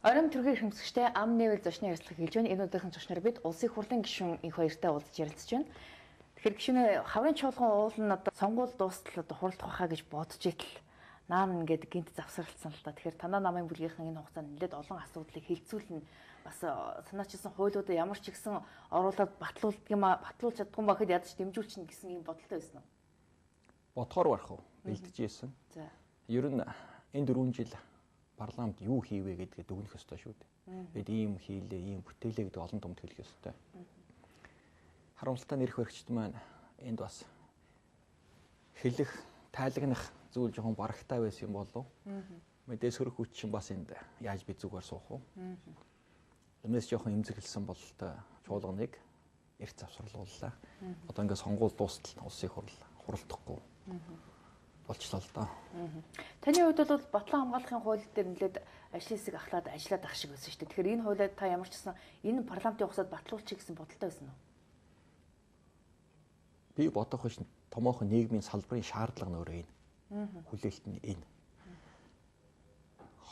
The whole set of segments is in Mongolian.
Орон төргийн хэмсэгчтэй ам нээвэл зочны ярилцлага хийж байна. Энэ удаагийн зочноор бид улсын хурлын гишүүн их баяртай уулзч ярилцж байна. Тэгэхээр гишүүнээ хаврын чуулган уул нь одоо сонгуул дуустал одоо хурлах байхаа гэж бодож итэл наан ингээд гинт завсралцсан л та. Тэгэхээр танаа намын бүлгийнхэн энэ хугацаанд нэлээд олон асуудлыг хилцүүлнэ. Бас санаачилсан хуулиудаа ямар ч ихсэн оруулаад батлуулдаг юм а батлуулж чаддгүй юм ба гэхэд ядаж дэмжүүлчихнэ гэсэн юм бодолтой байсан уу? Бодхоор барах уу? Бэлдэж ийсэн. За. Ер нь энэ 4 жил парламент юу хийвэ гэдгээ дүгнэх ёстой шүү дээ. Бид ийм хийлээ, ийм бүтээлээ гэдэг олон томд хэлэх ёстой. Харамсалтай нэрх баригчд маань энд бас хэлэх, тайлагнах зүйл жоохон барагтай байсан юм болов. Мэдээ сөрөг хүч чинь бас энд яаж би зүгээр суух вэ? Энэс жоохон эмзэглсэн бололтой чуулганыг эрт завсарлууллаа. Одоо ингээд сонгуул дуустал улсын хуралдахгүй болчлоо л доо. Таны хувьд бол Батлан хамгаалахын хууль дээр нэлээд ажлын хэсэг ахлаад ажиллаад ах шиг байсан шүү дээ. Тэгэхээр энэ хуулиад та ямар ч гэсэн энэ парламентын хугацаанд батлуулчих гэсэн бодолтой байсан уу? Би бодох биш томоохон нийгмийн салбарын шаардлага нь өөрөө энэ. Хүлээлт нь энэ.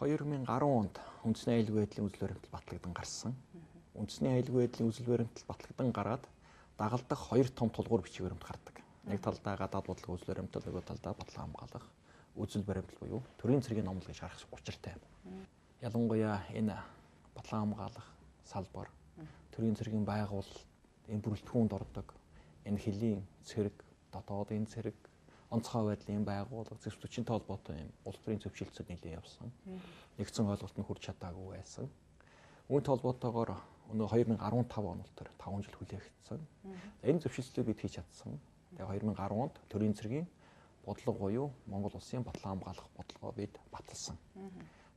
2010 онд үндэсний аюулгүй байдлын үзэл баримтал батлагдсан гарсан. Үндэсний аюулгүй байдлын үзэл баримтал батлагдсан гараад дагалдах 2 том тулгуур бичиг баримт гардаг. Нэг талдаа гадаад бодлого үзэл баримтал, нөгөө талдаа Батлан хамгаалах үзэл баримтал буюу төрийн цэргийн номлол гэж харах учиртай юм. Ялангуяа энэ Батлан хамгаалах салбар төрийн цэргийн байгуулалт энэ бүрэлдэхүүнд ордог. Энэ хөлийн цэрэг, дотоодын цэрэг, онцгой байдлын байгууллага, зэвсэг хүчинтэй холбоотой юм улс төрийн зөвшөлтсөд нэлээд явсан. Нэгдсэн ойлголт нь хүрч чадаагүй байсан. Үүнтэй холбоотойгоор өнөө 2015 он бол 5 жил хүлээгдсэн. Энэ зөвшөлтсөд бид хийж чадсан. Тэгээ 2010 онд төрийн цэргийн бодлого буюу Монгол улсын Батлан хамгаалах бодлогоо бид баталсан.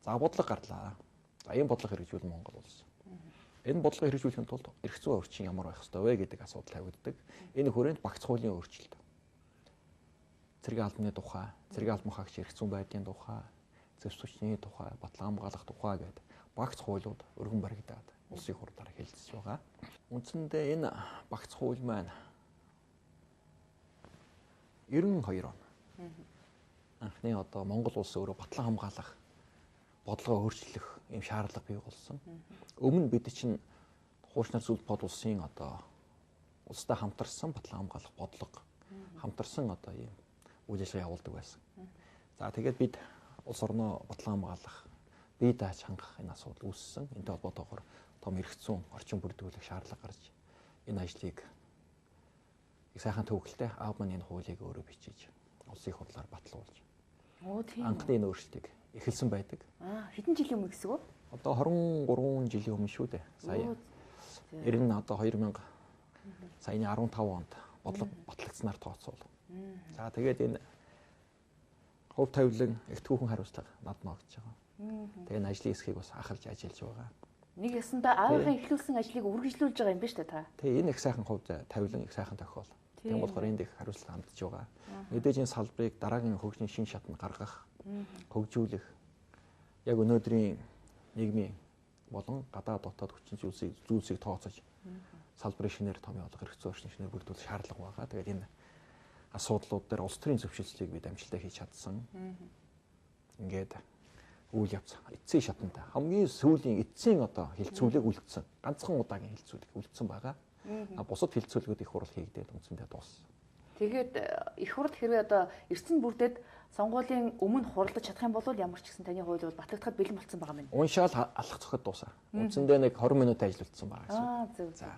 За бодлого гарлаа. За энэ бодлого хэрэгжүүл Монгол улс. Энэ бодлого хэрэгжүүлэхийн тулд эрх зүйн орчин ямар байх ёстой вэ гэдэг асуудал тавигддаг. Энэ хүрээнд багц хуулийн өөрчлөлт. Цэргийн албаны тухай, цэргийн албан хаагч эрх зүйн байдлын тухай, зэвсэг хүчний тухай, Батлан хамгаалах тухай гэдэг багц хуулиуд өргөн баригдаад улсын хурлаар хэлэлцэж байгаа. Үндсэндээ энэ багц хууль маань 92 он. Анхны одоо Монгол улс өөрөө Батлан хамгаалах бодлогоо өөрчлөх юм шаардлага бий болсон. Өмнө бид чинь хуучнаар зөвлөлт бод улсын одоо улстай хамтарсан Батлан хамгаалах бодлого хамтарсан одоо ийм үйл ажиллагаа явуулдаг байсан. За тэгээд бид улс орноо Батлан хамгаалах бие дааж хангах энэ асуудал үүссэн. Энтэй холбоотойгоор том эрх зүйн орчин бүрдүүлэх шаардлага гарч энэ ажлыг их сайхан төвөгтэй аав маань энэ хуулийг өөрөө бичиж улсын хурлаар батлуулж. Анхны энэ өөрчлөлтийг эхэлсэн байдаг. Хэдэн жилийн өмнө гэсэн үг? Одоо 23 жилийн өмнө шүү дээ. Сая. Ер нь одоо 2000 саяны 15 онд бодлого батлагдсанаар тооцоол. За тэгээд энэ хувь тавилан их түүхэн хариуцлага над ногдож байгаа. Тэгээд энэ ажлын хэсгийг бас ахалж ажиллаж байгаа. Нэг ясандаа аавынхаа эхлүүлсэн ажлыг үргэлжлүүлж байгаа юм биш үү та? Тэгээ энэ их сайхан хувьд тавилан их сайхан тохиол. Тийм болохоор энд их хариуцлага хандж байгаа. Мэдээж энэ салбарыг дараагийн хөгжлийн шин шатанд гаргах, хөгжүүлэх яг өнөөдрийн нийгмийн болон гадаад дотоод хүчин зүйлсийг тооцож салбарын шинээр том явуулах эрх зүйн орчин шинээр бүрдүүлэх шаардлага байгаа. Тэгээд энэ асуудлууд дээр улс төрийн зөвшөөрлийг бид амжилттай хийж чадсан. Ингээд үйл явц эцсийн шатанд хамгийн сүүлийн эцсийн одоо хилцүүлэг үлдсэн. Ганцхан удаагийн хилцүүлэг үлдсэн байгаа. Бусад хилцүүлгүүд их хурал хийгдээд үндсэндээ дууссан. Тэгээд их хурал хэрвээ одоо эрдэнэ бүрдээд сонгуулийн өмнө хуралдаж чадах юм бол ямар ч гэсэн таны хууль бол батлагдахад бэлэн болсон байгаа юм. Уншаал алхах цоход дуусаа. Үндсэндээ нэг 20 минут ажиллагдсан байгаа гэсэн. Зөв.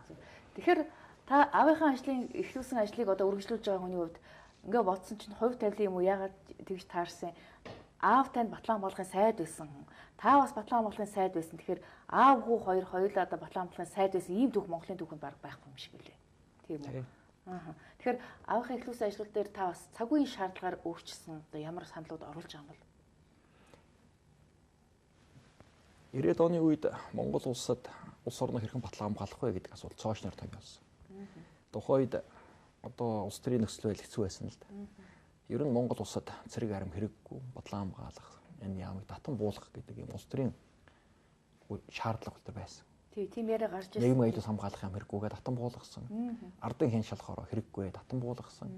Тэгэхээр та аавынхаа ажлын эхлүүлсэн ажлыг одоо үргэлжлүүлж байгаа хүний хувьд ингээ бодсон чинь хувь тавилын юм уу ягаад тэгж таарсан? Аав танд Батлан хамгаалахын сайд байсан. Та бас Батлан хамгаалахын сайд байсан. Тэгэхээр аав хүү хоёр хоёулаа одоо Батлан хамгаалахын сайд байсан. Ийм түүх Монголын түүхэнд байхгүй юм шиг үлээ. Тийм үү? Тэгэхээр аавынхаа эхлүүлсэн ажлууд дээр та бас цаг үеийн шаардлагаар өөрчилсөн одоо ямар саналууд оруулж байгаа юм бол? 90-ад оны үед Монгол улсад улс орноо хэрхэн Батлан хамгаалах вэ гэдэг асуудал цоочноор том болсон. Тухайд одоо улс төрийн нөхцөл байдал хэцүү байсан л да. Ер нь Монгол улсад цэрэг арим хэрэггүй Батлан хамгаалах энэ ямыг татан буулгах гэдэг юм улс төрийн шаардлага бол байсан. Тийм яриа гарч ирсэн. Нийгмийн аюулгүй хамгаалах юм хэрэггүйгээ татан буулгасан. Ардын хэн шалхороо хэрэггүй татан буулгасан.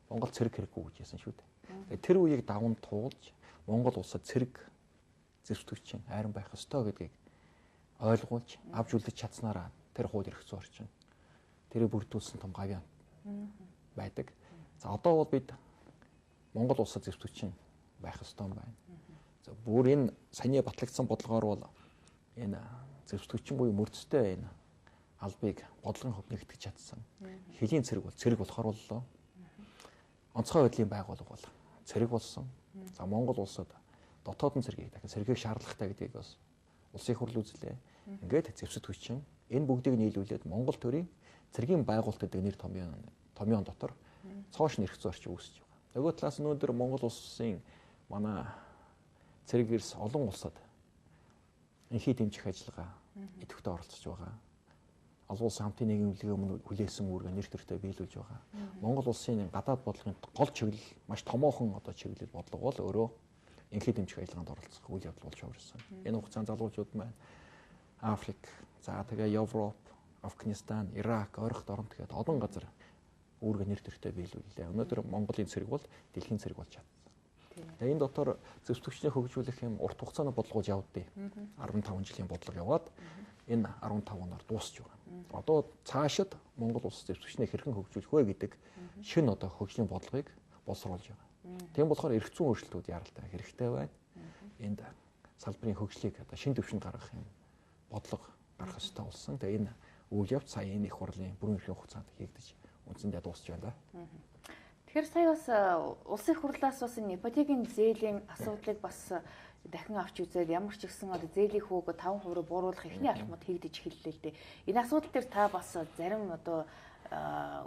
Монгол цэрэг хэрэггүй гэж хэлсэн шүү дээ. Тэр үеийг даван туулж Монгол улсад цэрэг зэвсгэгчин айран байх ёстой гэдгийг ойлгуулж авч үлдэж чадсанараа тэр хууль эрх зүйн орчин тэрийг бүрдүүлсэн том гавьяа байдаг. За одоо бол бид Монгол улсад зэвсгэгч байх ёстой юм байна. За бүр энэ саяны батлагдсан бодлогоор бол энэ зэвсгэгч буюу мөрдөстэй энэ албыг бодлогын хувьд нэгтгэж чадсан. Хэлийн цэрэг бол цэрэг болохоор боллоо. Онцгой байдлын байгууллага бол цэрэг болсон. За Монгол улсад дотоодын цэргийг дахин сэргээх шаардлагатай гэдгийг бас улсын их хурл үзлээ. Ингээд зэвсгэгч энэ бүгдийг нийлүүлээд Монгол төрийн цэргийн байгуулалт гэдэг нэр томьёон дотор цоошин эрх зүйн орчин үүсэж байгаа. Нөгөө талаас нь өнөөдөр Монгол улсын манай цэрэг эрс олон улсад энхий дэмжих ажиллагаа идэвхтэй оролцож байгаа. Олон улсын хамтын нийгмийн хөдөлгөөний өмнө хүлээсэн үүргээ нэр төртөө биелүүлж байгаа. Монгол улсын гадаад бодлогын гол чиглэл маш томоохон одоо чиглэл бодлого бол өөрөө энхий дэмжих ажиллагаанд оролцох үйл явдал болж явсан. Энэ хугацаанд залуучууд маань Африк, за тэгээ Европ, Афганистан, Ирак, ойрхот орнд тэгээд олон газар үүргээ нэр төртөө биелүүллээ. Өнөөдөр Монголын цэрэг бол дэлхийн цэрэг болж чадсан. Тэгээ энэ дотор зэвсгэгчнийг хөгжүүлэх юм урт хугацааны бодлогууд явдیں۔ 15 жилийн бодлого яваад энэ 15 оноор дуусч байгаа. Одоо цаашид Монгол улс зэвсгэгчнийг хэрхэн хөгжүүлэх вэ гэдэг шинэ одоо хөгжлийн бодлогыг боловсруулж байгаа. Тийм болохоор эрх зүйн өөрчлөлтүүд яралтай хэрэгтэй байна. Энд салбарын хөгжлийг одоо шинэ дэвшинд гаргах юм бодлого гарах ёстой болсон. Тэгээ энэ үйл явц сая энэ их хурлын бүрэн эрхийн хугацаанд хийгдэж үндсэндээ дуусч байна. Тэгэхээр сая бас улсын их хурлаас бас энэ ипотекийн зээлийн асуудлыг бас дахин авч үзээд ямар ч гэсэн одоо зээлийн хүүг 5% бууруулах эхний алхмууд хийгдэж эхэллээ л дээ. Энэ асуудал дээр та бас зарим одоо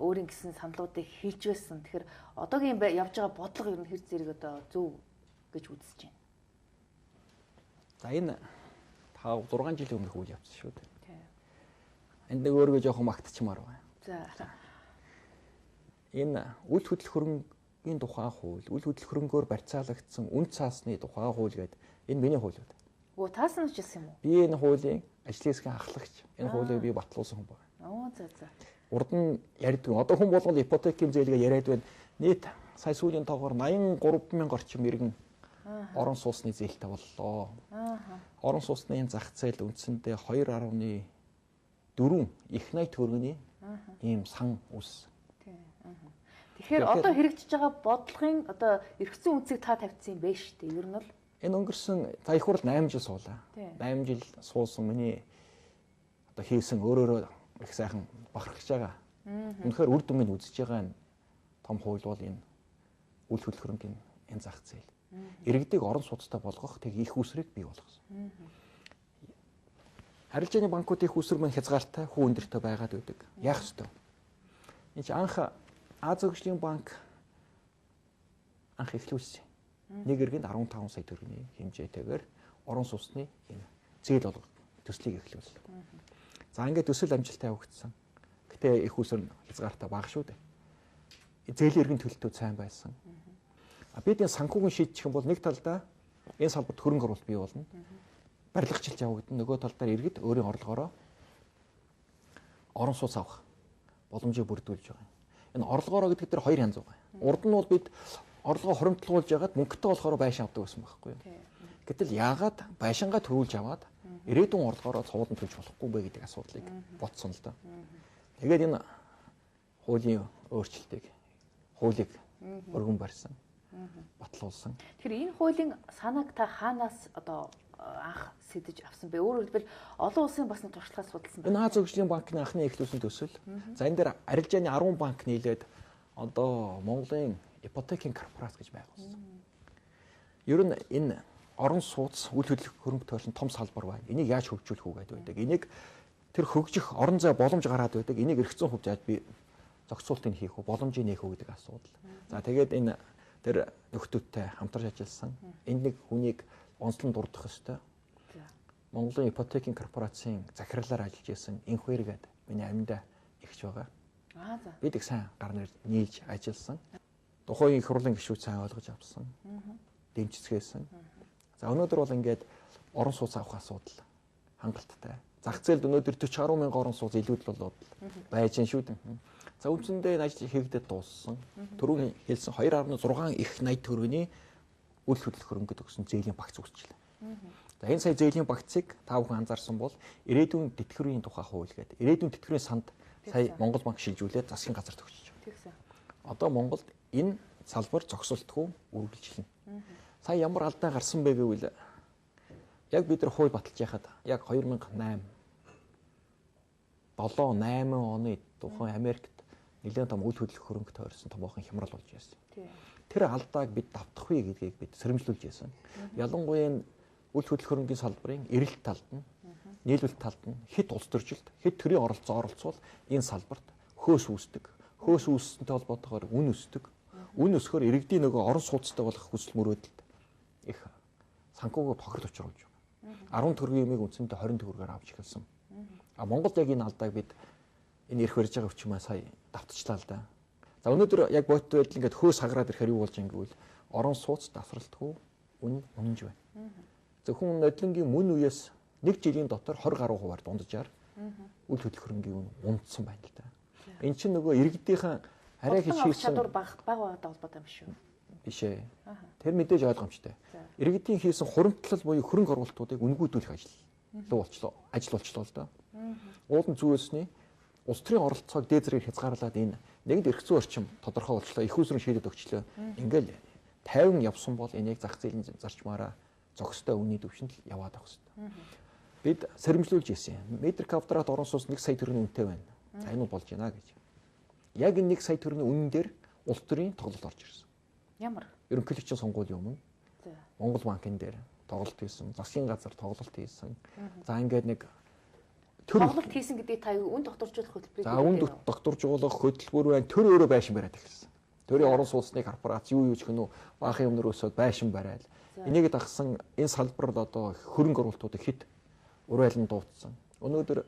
өөрийн гэсэн саналуудыг хэлж байсан. Тэгэхээр одоогийн явж байгаа бодлого ер нь хэр зэрэг одоо зөв гэж үзэж байна. За энэ 5-6 жилийн өмнөх үйл явц шүү дээ. Энд нэг өөргөө жоохон магтчмаар байна. За. Энэ үйл хөдлөх тухай хууль, үйл хөдлөх хөрөнгөөр барьцаалагдсан үн цаасны тухай хууль гэдэг энэ миний хууль байна. Оо таасан ч юм уу? Би энэ хуулийн ажлын хэсгийн ахлагч. Энэ хуулийг би батлуулсан хүн байна. Оо за. Урд нь ярьдаг. Одоо хүн болгол ипотекийн зээлгээ яриад байна. Нийт сая сүүлийн тоогоор 83,000 орчим иргэн орон сууцны зээлтэй боллоо. Орон сууцны зах зээл үндсэндээ 2.4 их найт төгрөгийн ийм сан үс. Тэгэхээр одоо хэрэгжиж байгаа бодлогын одоо эрх зүйн үнцийг та тавьчихсан юм байна шүү дээ. Ер нь бол энэ өнгөрсөн за их хурл 8 жил суулаа. 8 жил суусан миний одоо хийсэн өөрөөрөө их сайхан бахархаж байгаа. Үнэхээр үр дүнгийн үзэж байгаа том хууль бол энэ үйл хөдлөх хөрөнгөний энэ зах зээл. Иргэдийг орон сууцтай болгох тэг их усрыг бий болгосон. Арилжааны банкуудын их уср маань хязгаартай, хүү өндөртэй байгаад байдаг. Яах ёстой? Энд анх Аз хөгжлийн банк анх эхлүүлсэн. Нэг иргэнд 15 сая төгрөгийн хэмжээтэйгээр орон сууцны энэ зээл болгох төслийг эхлүүлсэн. За ингээд төсөл амжилттай явагдсан. Гэтэ их уср хязгаартай бага шүү дээ. Зээлийн иргэн төлөлтөө сайн байсан. Бид энэ санхүүгийн шийдчих юм бол нэг талдаа энэ салбарт хөрөнгө оруулалт бий болно. Барилгачлалт явагдана. Нөгөө талдаа иргэд өөрийн орлогоороо орон сууц авах боломжийг бүрдүүлж байгаа. Энэ орлогоороо гэдэг дээр хоёр янз байгаа. Урд нь бол бид орлогоо хоримтлуулж ягаад мөнгөтэй болохоор байшин авдаг гэсэн байхгүй юу? Гэтэл яагаад байшингаа төрүүлж аваад ирээдүйн орлогоороо цовуулан төлж болохгүй бэ гэдэг асуудлыг бодсон л доо. Тэгээд энэ хуулийн өөрчлөлтийг хуулийг өргөн барьсан. Батлуулсан. Тэгэхээр энэ хуулийн санааг та хаанаас одоо анх сэдэж авсан бэ? Өөрөөр хэлбэл олон улсын бас нэг туршлагаас судалсан байна. Энэ Аз хөгжлийн банкны анхны эхлүүлсэн төсөл. За энэ дээр арилжааны 10 банк нийлээд одоо Монголын ипотекийн корпорац гэж байгуулсан. Ер нь энэ орон сууц үйл хөдлөх хөрөнгө тойрсон том салбар байна. Энийг яаж хөгжүүлэх үү гэдэг байдаг. Энийг тэр хөгжих орон зай боломж гараад байдаг. Энийг эрх зүйн хувьд яаж би зохицуултыг хийх үү, боломжийг нээх үү гэдэг асуудал. За тэгээд энэ тэр нөхдүүдтэй хамтарч ажилласан. Энд нэг хүнийг онцлон дурдах ёстой. Монголын ипотекийн корпорацийн захирлаар ажиллаж исэн Инхвэр гэдэг миний амьдаа ихч байгаа. Бид их сайн гар нэр нийлж ажилласан. Тухайн их хурлын гишүүд сайн ойлгож авсан. Дэмжицгээсэн. За өнөөдөр бол ингээд орон сууц авах асуудал хангалттай. Зах зээлд өнөөдөр 40 мянган орон сууц илүүдл болоод байж гэн шүү дээ. За үндсэндээ энэ ажил хийгдээд дууссан. Түрүүн хэлсэн 2.6 их найт төгрөгийн үйл хөдлөх хөрөнгөд өгсөн зээлийн багц үүсчихлээ. За энэ сая зээлийн багцыг та бүхэн анзаарсан бол ирээдүйн тэтгэврийн тухай хууль гэдэг. Ирээдүйн тэтгэврийн санд сая Монгол банк шилжүүлээд засгийн газарт өгч байна. Тэгсэн. Одоо Монголд энэ салбар зогсолтгүй үргэлжилнэ. Сая ямар алдаа гарсан бэ гэвэл яг бид нар хууль баталж яхад яг 2008 7-8 оны тухайн Америкт нэлээд том үйл хөдлөх хөрөнгө тойрсон томоохон хямрал болж байсан. Тэр алдааг бид давтахгүй гэдгийг бид сэрэмжлүүлж байсан. Ялангуяа үйл хөдлөх хөрөнгөний салбарын эрэлт талд нь, нийлүүлэлт талд нь хэд улс төржилт, хэд төрлийн оролцуул энэ салбарт хөөс үүсдэг. Хөөс үүссэнтэй холбоотойгоор үн өсдөг. Үн өсөхөөр иргэдийн нөгөө орон сууцтай болох хүсэл мөрөөдөлд их санхүүгийн тохирол учруулж байна. 10 төгрөгийн юмыг үндсэндээ 20 төгрөгөөр авч эхэлсэн. А Монголд яг энэ алдааг бид энэ ирэх барьж байгаа хүчмээ сая давтчихлаа л да. За өнөөдөр яг бодит байдал ингээд хөөс хагараад ирэхээр юу болж байгаа гэвэл орон сууц давсралтгүй үн унж байна. Зөвхөн нодлонгийн мөн үеэс 1 жилийн дотор 20 гаруй хувиар дунджаар үйл хөдлөх хөрөнгийн үн унтсан байна л да. Эн чинь нөгөө иргэдийнхэн арай хийж хийсэн чадвар бага байгаад холбоотой юм шүү. Биш ээ. Тэр мэдээж ойлгомжтой. Иргэдийн хийсэн хуримтлал буюу хөрөнгө оруулалтуудыг үнгүйдүүлэх ажил болчлоо л да. Уулын зүйсний улс төрийн оролцоог дээд зэрэг хязгаарлаад энэ нэгд эрх зүйн орчим тодорхой болчлоо, их усрын шийдэд өгчлөө. Ингээл 50 явсан бол энийг зах зээлийн зарчмаараа зохистой үнийн төвшөнд яваад авах хэрэгтэй. Бид сэрэмжлүүлж ирсэн. Метр квадрат орон сууц 1 сая төгрөгийн үнэтэй байна. За энэ бол болж байна гэж. Яг энэ 1 сая төгрөгийн үнэн дээр улс төрийн тоглолт орж ирсэн. Ямар? Ерөнхийлөгчийн сонгуулийн өмнө Монгол банкн дээр тоглолт хийсэн, засгийн газар тоглолт хийсэн. За ингээд нэг тоглолт хийсэн гэдгийг та үн докторжуулах хөтөлбөрийг за үн докторжуулах хөтөлбөр байна. Төр өөрөө байшин бариад эхэлсэн. Төрийн орон сууцны корпорац юу ч гэнэ үү баахан юмнөр өсөөд байшин барайл. Энийг дагсан энэ салбарт одоо хөрөнгө оруулалтуудыг хит урайлан дуудсан. Өнөөдөр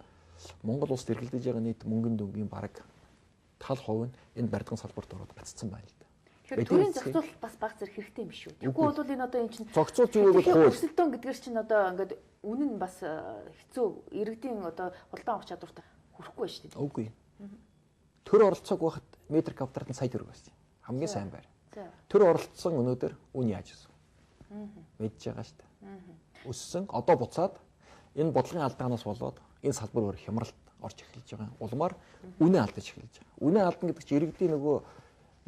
Монгол улсад эргэлдэж байгаа нийт мөнгөнд дүнгийн бараг тал хувь нь энэ барилгын салбарт ороод бацсан байна л да. Тэгэхээр төрийн зохицуулалт бас баг зэрэг хэрэгтэй юм шүү. Тэгэхгүй бол энэ одоо эн чинь зохицуулж юу гэвэл хууль өсөлтөн гэдгээр чинь одоо ингээд үнэн нь бас хэцүү иргэдийн одоо худалдан авах чадвартай хүрэхгүй шүү дээ. Үгүй. Төр оролцоог байхад метр квадрат нь сая төгрөг байсан. Хамгийн сайн байр. Төр оролцсон өнөөдөр үн яаж өсв? Мэдж байгаа шүү дээ. Өссөн одоо буцаад энэ бодлогын алдаанаас болоод энэ салбар өөр хямралт орж эхэлж байгаа. Улмаар үнэ алдаж эхэлж байгаа. Үнэ алдан гэдэг чинь иргэдийн нөгөө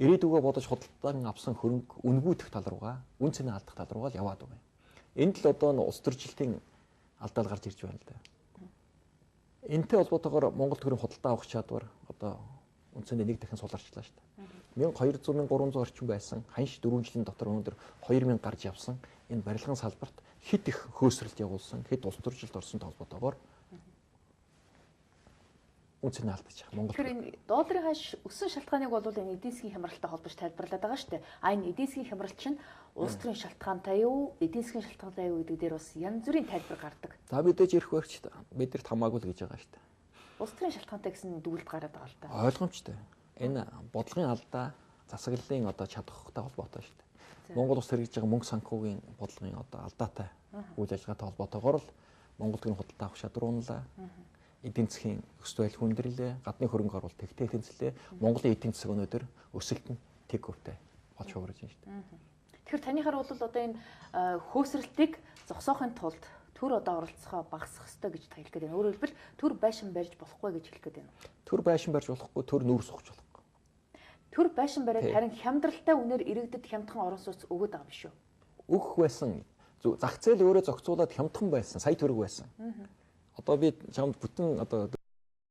ирээдүгөө бодож худалдан авсан хөрөнгө үнгүйдэх тал руугаа, үн цэнэ алдах тал руугаа л яваад байгаа юм. Энд л одоо улс төржилтийн алдаал гарч ирж байна л да. Энтэй холбоотойгоор Монгол төгрөгийн худалдан авах чадвар одоо үн цэндээ нэг дахин суларчлаа шүү дээ. 1200-1300 орчим байсан. Ханш 4 жилийн дотор өнөөдөр 2000 гарч явсан. Энэ барилгын салбарт хэд их хөөсрөлт явуулсан, хэд улс төржилт орсон толгойгоор үнцэн алдаж байгаа. Монгол. Тэгэхээр энэ долларын ханш өссөн шалтгааныг бол энэ эдийн засгийн хямралтай холбож тайлбарлаад байгаа шүү дээ. А энэ эдийн засгийн хямрал чинь улс төрийн шалтгаантай юу, эдийн засгийн шалтгаантай юу гэдэг дээр бас янз бүрийн тайлбар гардаг. За мэдээж ирэх багч бид нар хамаагүй л гэж байгаа шүү дээ. Улс төрийн шалтгаантай гэсэн дүгэлд гараад байгаа л да. Ойлгомжтой. Энэ бодлогын алдаа засаглалын одоо чадахтай холбоотой шүү дээ. Монгол улс хэрэгжиж байгаа мөнгө санхүүгийн бодлогын одоо алдаатай үйл ажиллагаатай холбоотойгоор л Монгол төгрөгийн худалдан авах чадвар унлаа. Эдийн засгийн өсөлт байдал хүндрэлээ, гадны хөрөнгө оруулалт тэгтэй тэнцлээ. Монголын эдийн засаг өнөөдөр өсөлт нь тэг хөвтэй болж хувирж байна шүү дээ. Тэгэхээр танийхаар бол одоо энэ хөөсрөлтийг зогсоохын тулд төр одоо оролцохоо багасгах ёстой гэж та хэлэх гээд байна. Өөрөөр хэлбэл төр байшин барьж болохгүй гэж хэлэх гээд байна. Төр байшин барьж болохгүй, төр нүүр сухж болохгүй. Төр байшин бариад харин хямдралтай үнээр иргэдэд хямдхан орон сууц өгöd байгаа юм шүү. Өгөх байсан. Зах зээл өөрөө зохицуулаад хямдхан байсан. Сая төгрөг байсан. Одоо би чамд бүтэн одоо